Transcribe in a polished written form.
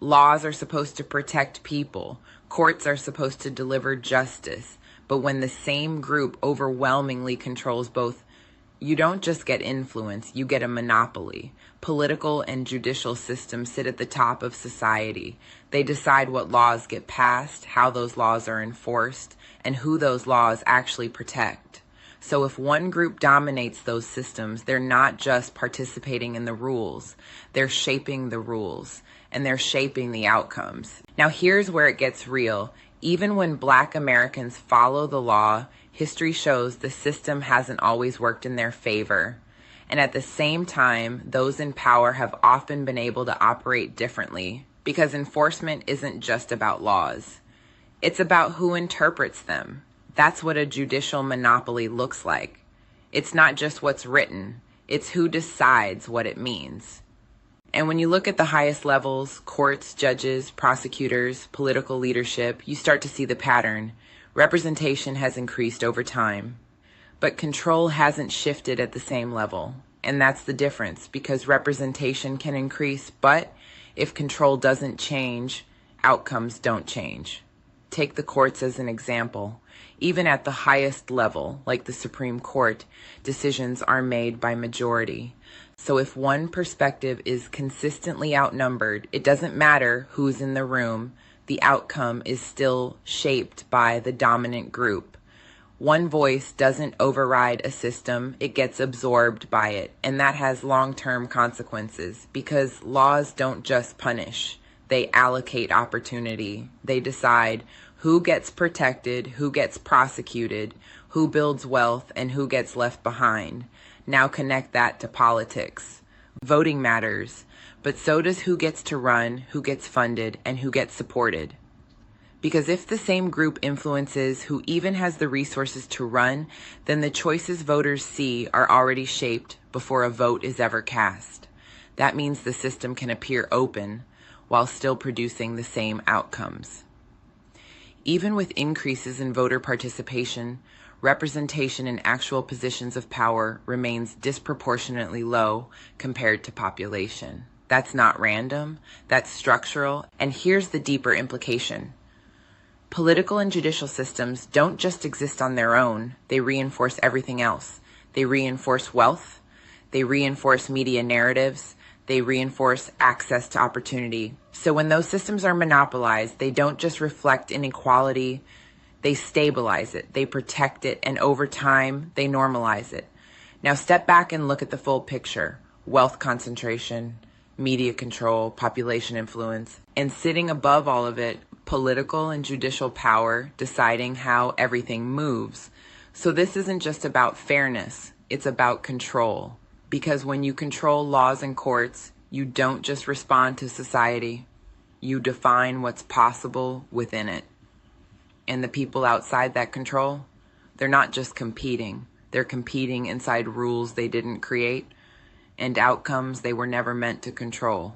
Laws are supposed to protect people. Courts are supposed to deliver justice. But when the same group overwhelmingly controls both, you don't just get influence, you get a monopoly. Political and judicial systems sit at the top of society. They decide what laws get passed, how those laws are enforced, and who those laws actually protect. So if one group dominates those systems, they're not just participating in the rules, they're shaping the rules, and they're shaping the outcomes. Now here's where it gets real. Even when Black Americans follow the law, history shows the system hasn't always worked in their favor. And at the same time, those in power have often been able to operate differently, because enforcement isn't just about laws. It's about who interprets them. That's what a judicial monopoly looks like. It's not just what's written, it's who decides what it means. And when you look at the highest levels, courts, judges, prosecutors, political leadership, you start to see the pattern. Representation has increased over time, but control hasn't shifted at the same level. And that's the difference, because representation can increase, but if control doesn't change, outcomes don't change. Take the courts as an example. Even at the highest level, like the Supreme Court, decisions are made by majority. So if one perspective is consistently outnumbered, it doesn't matter who's in the room, the outcome is still shaped by the dominant group. One voice doesn't override a system, it gets absorbed by it, and that has long-term consequences, because laws don't just punish, they allocate opportunity. They decide who gets protected, who gets prosecuted, who builds wealth, and who gets left behind. Now connect that to politics. Voting matters, but so does who gets to run, who gets funded, and who gets supported. Because if the same group influences who even has the resources to run, then the choices voters see are already shaped before a vote is ever cast. That means the system can appear open while still producing the same outcomes. Even with increases in voter participation, representation in actual positions of power remains disproportionately low compared to population. That's not random, that's structural, and here's the deeper implication. Political and judicial systems don't just exist on their own, they reinforce everything else. They reinforce wealth, they reinforce media narratives, they reinforce access to opportunity. So when those systems are monopolized, they don't just reflect inequality, they stabilize it, they protect it, and over time, they normalize it. Now step back and look at the full picture. Wealth concentration, media control, population influence, and sitting above all of it, political and judicial power deciding how everything moves. So this isn't just about fairness, it's about control. Because when you control laws and courts, you don't just respond to society, you define what's possible within it. And the people outside that control, they're not just competing, they're competing inside rules they didn't create and outcomes they were never meant to control.